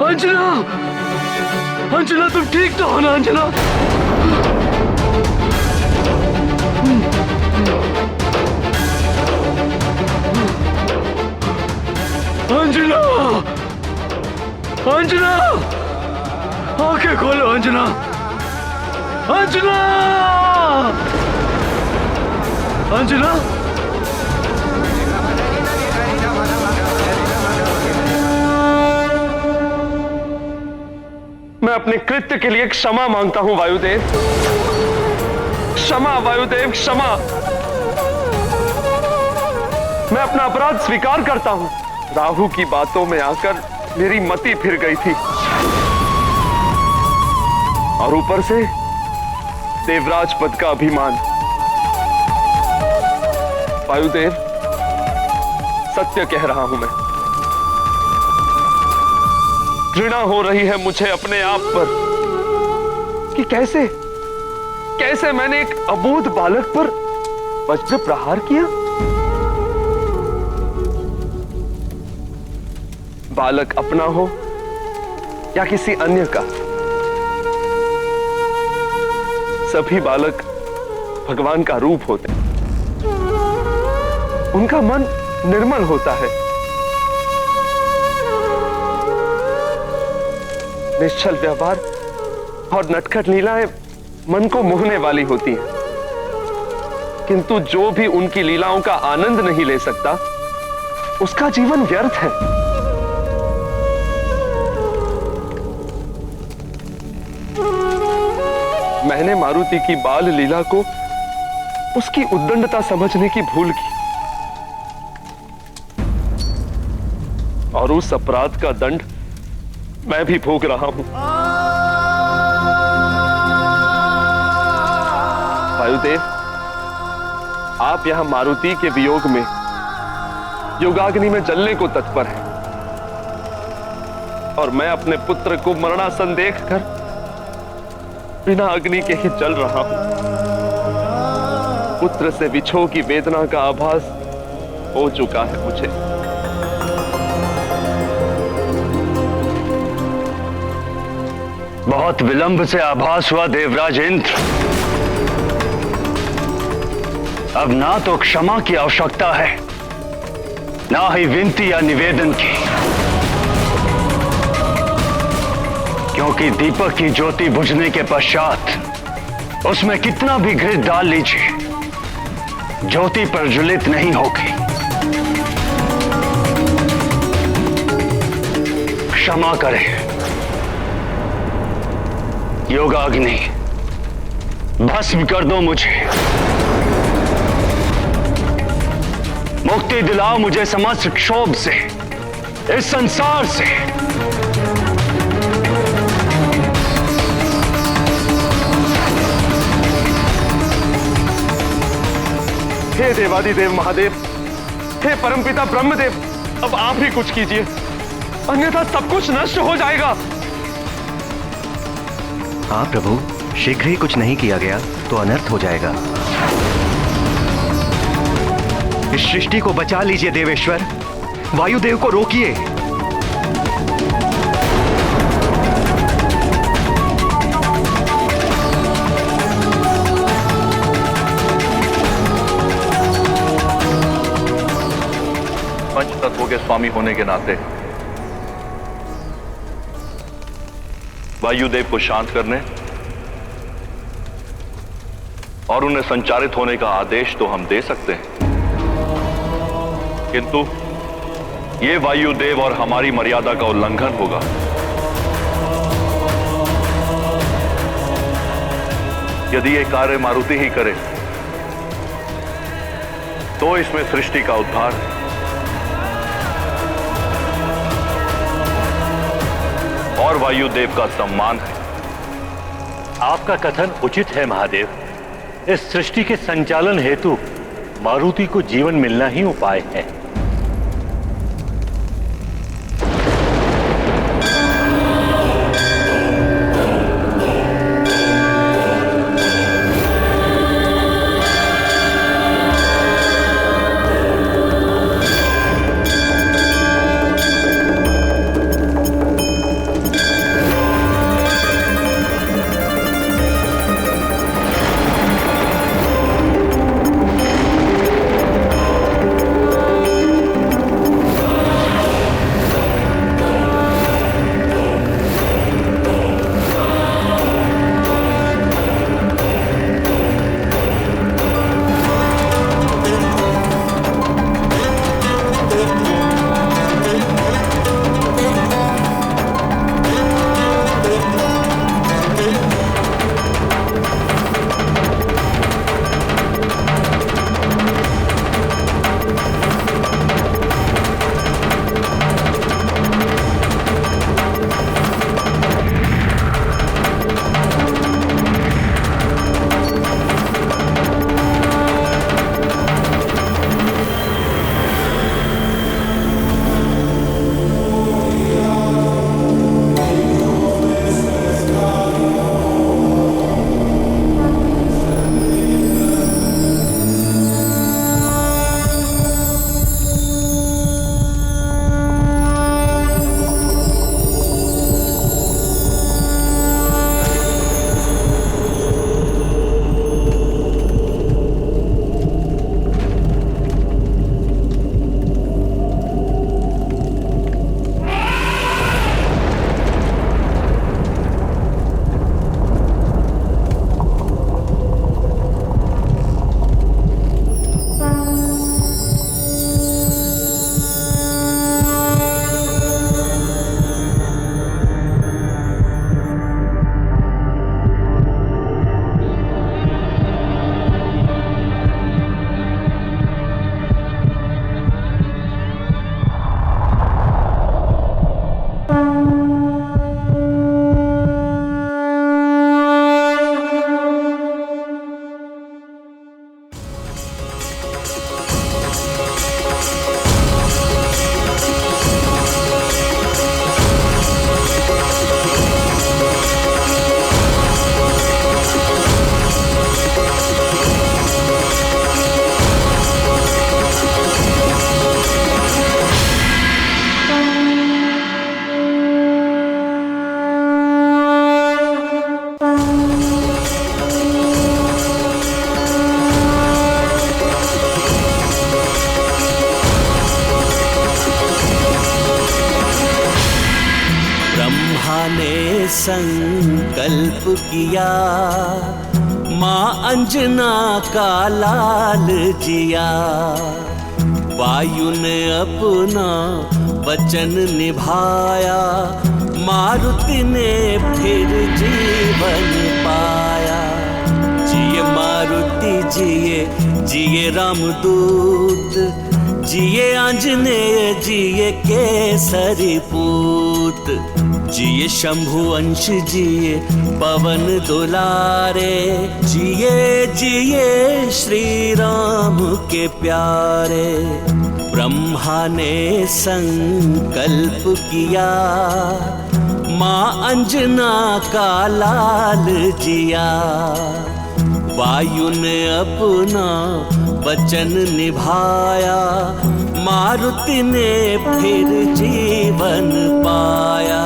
अंजना, अंजना तुम ठीक तो हो ना अंजना? अंजना, अंजना, आंखें खोलो अंजना, अंजना, अंजना। मैं अपने कृत्य के लिए क्षमा मांगता हूं वायुदेव। क्षमा वायुदेव, क्षमा। मैं अपना अपराध स्वीकार करता हूं। राहु की बातों में आकर मेरी मति फिर गई थी और ऊपर से देवराज पद का अभिमान। वायुदेव, सत्य कह रहा हूं मैं। घृणा हो रही है मुझे अपने आप पर कि कैसे मैंने एक अबोध बालक पर वज्र प्रहार किया। बालक अपना हो या किसी अन्य का, सभी बालक भगवान का रूप होते हैं। उनका मन निर्मल होता है, निश्चल व्यवहार और नटखट लीलाएं मन को मोहने वाली होती हैं, किंतु जो भी उनकी लीलाओं का आनंद नहीं ले सकता उसका जीवन व्यर्थ है। मैंने मारुति की बाल लीला को उसकी उद्दंडता समझने की भूल की और उस अपराध का दंड मैं भी भोग रहा हूं। वायुदेव, आप यहां मारुति के वियोग में योगाग्नि में जलने को तत्पर हैं और मैं अपने पुत्र को मरणासन देखकर बिना अग्नि के ही जल रहा हूं। पुत्र से विछोह की वेदना का आभास हो चुका है मुझे। बहुत विलंब से आभास हुआ देवराज इंद्र। अब ना तो क्षमा की आवश्यकता है, ना ही विनती या निवेदन की, क्योंकि दीपक की ज्योति बुझने के पश्चात उसमें कितना भी घृत डाल लीजिए, ज्योति प्रज्वलित नहीं होगी। क्षमा करें योगाग्नि, भस्म कर दो मुझे, मुक्ति दिलाओ मुझे समस्त क्षोभ से, इस संसार से। हे देवादिदेव महादेव, हे परमपिता ब्रह्मदेव, अब आप ही कुछ कीजिए, अन्यथा सब कुछ नष्ट हो जाएगा। हाँ प्रभु, शीघ्र ही कुछ नहीं किया गया तो अनर्थ हो जाएगा। इस सृष्टि को बचा लीजिए देवेश्वर, वायुदेव को रोकिए। पंच तत्वों के स्वामी होने के नाते वायुदेव को शांत करने और उन्हें संचारित होने का आदेश तो हम दे सकते हैं, किंतु ये वायुदेव और हमारी मर्यादा का उल्लंघन होगा। यदि ये कार्य मारुति ही करे तो इसमें सृष्टि का उद्धार है। और वायुदेव का सम्मान है। आपका कथन उचित है महादेव। इस सृष्टि के संचालन हेतु मारुति को जीवन मिलना ही उपाय है। संकल्प किया, माँ अंजना का लाल जिया। वायु ने अपना वचन निभाया, मारुति ने फिर जीवन पाया। जिए मारुति जिए, जिए रामदूत, जिए आंजनेय, जिए केसरी पूत। जिए शंभु अंश, जिए पवन दुलारे, जिए जिए श्री राम के प्यारे। ब्रह्मा ने संकल्प किया, माँ अंजना का लाल जिया। वायु ने अपना वचन निभाया, मारुति ने फिर जीवन पाया।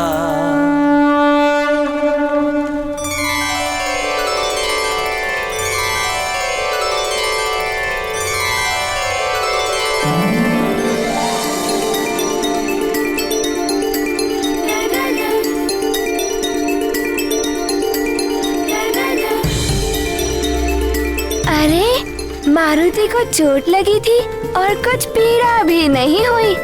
मारुति को चोट लगी थी और कुछ पीड़ा भी नहीं हुई।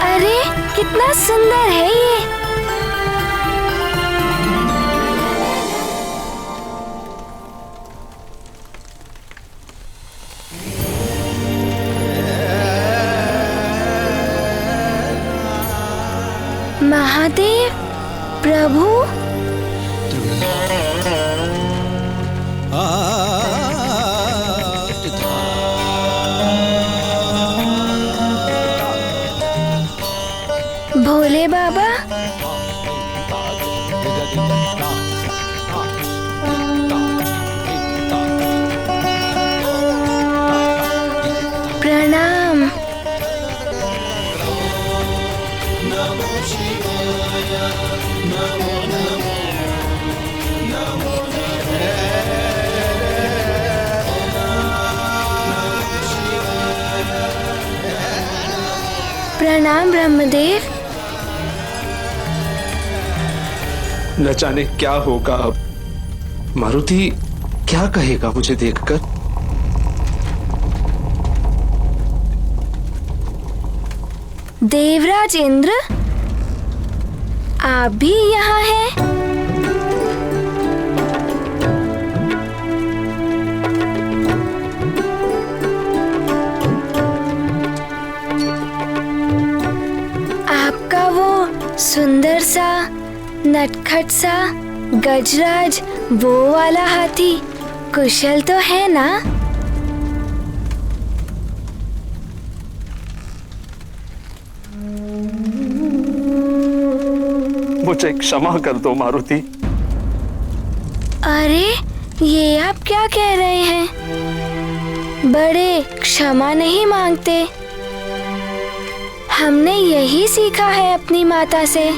अरे कितना सुंदर है ये। महादेव प्रभु, भोले बाबा, प्रणाम। प्रणाम ब्रह्मदेव। न जाने क्या होगा अब। मारुति क्या कहेगा मुझे देखकर? देवराज इंद्र, आप भी यहाँ हैं? आपका वो सुंदर सा, नटखट सा गजराज, वो वाला हाथी कुशल तो है ना? मुझे क्षमा कर दो मारुति। अरे ये आप क्या कह रहे हैं? बड़े क्षमा नहीं मांगते। हमने यही सीखा है अपनी माता से।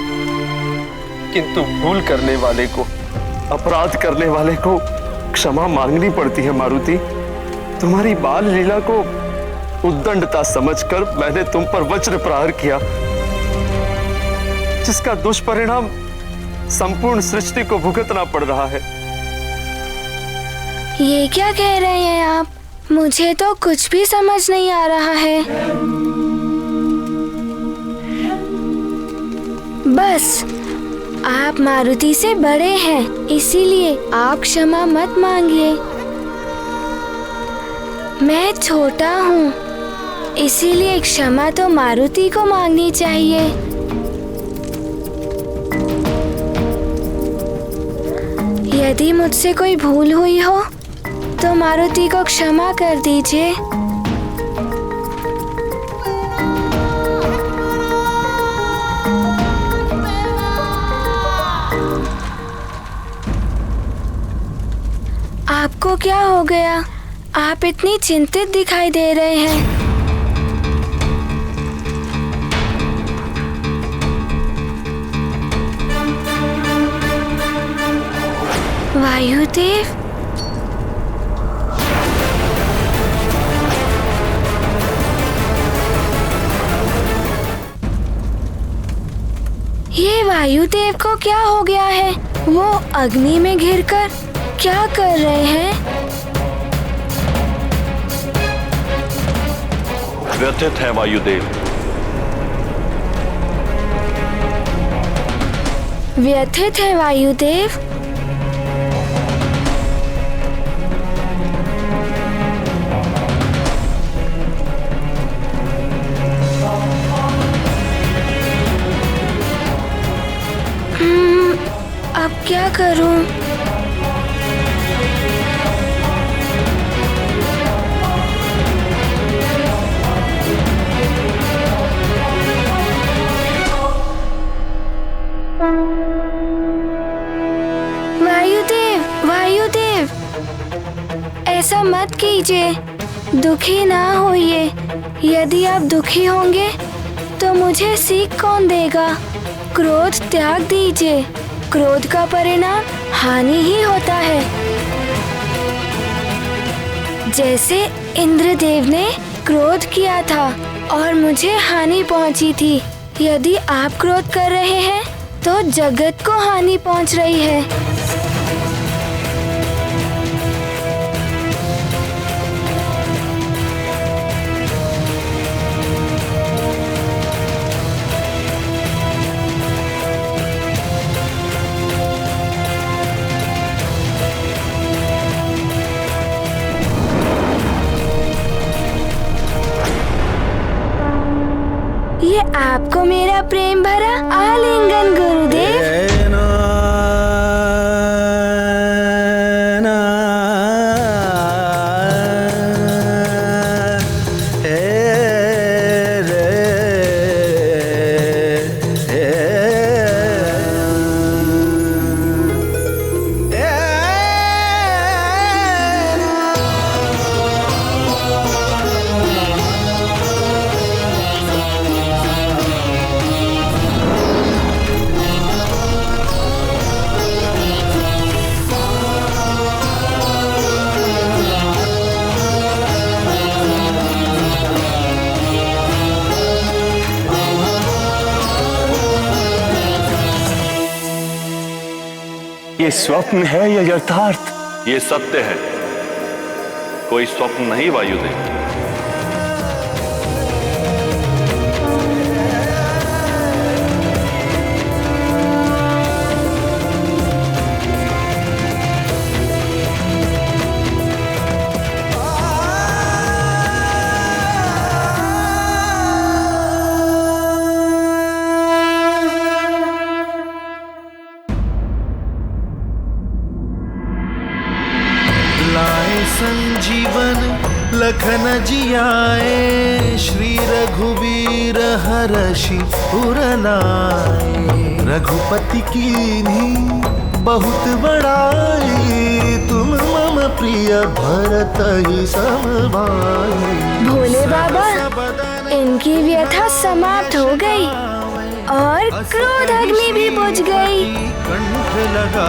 किंतु भूल करने वाले को, अपराध करने वाले को क्षमा मांगनी पड़ती है मारुति। तुम्हारी बाल लीला को उद्दंडता समझकर मैंने तुम पर वज्र प्रहार किया, जिसका दुष्परिणाम संपूर्ण सृष्टि को भुगतना पड़ रहा है। ये क्या कह रहे हैं आप? मुझे तो कुछ भी समझ नहीं आ रहा है। बस आप मारुति से बड़े हैं, इसीलिए आप क्षमा मत मांगिए। मैं छोटा हूँ, इसीलिए क्षमा तो मारुति को मांगनी चाहिए। यदि मुझसे कोई भूल हुई हो तो मारुति को क्षमा कर दीजिए। आपको क्या हो गया? आप इतनी चिंतित दिखाई दे रहे हैं। वायुदेव, ये वायुदेव को क्या हो गया है? वो अग्नि में घिरकर क्या कर रहे हैं? व्यथित है वायुदेव। व्यथित है वायुदेव? अब क्या करूं? वायुदेव, वायुदेव, ऐसा मत कीजिए, दुखी ना होइए। यदि आप दुखी होंगे तो मुझे सीख कौन देगा? क्रोध त्याग दीजिए। क्रोध का परिणाम हानि ही होता है। जैसे इंद्रदेव ने क्रोध किया था और मुझे हानि पहुंची थी। यदि आप क्रोध कर रहे हैं तो जगत को हानि पहुंच रही है। ये आपको मेरा प्रेम भरा आलिंगन गुरुदेव। ये स्वप्न है या यथार्थ? ये सत्य है, कोई स्वप्न नहीं वायुदेव। संजीवन लखन जियाए, श्री रघुवीर हर्षि उर लाए। रघुपति कीन्ही बहुत बड़ाई, तुम मम प्रिय भरत ही सम भाई। भोले बाबा, इनकी व्यथा समाप्त हो गई और क्रोध अग्नि भी बुझ गई। कंठ लगा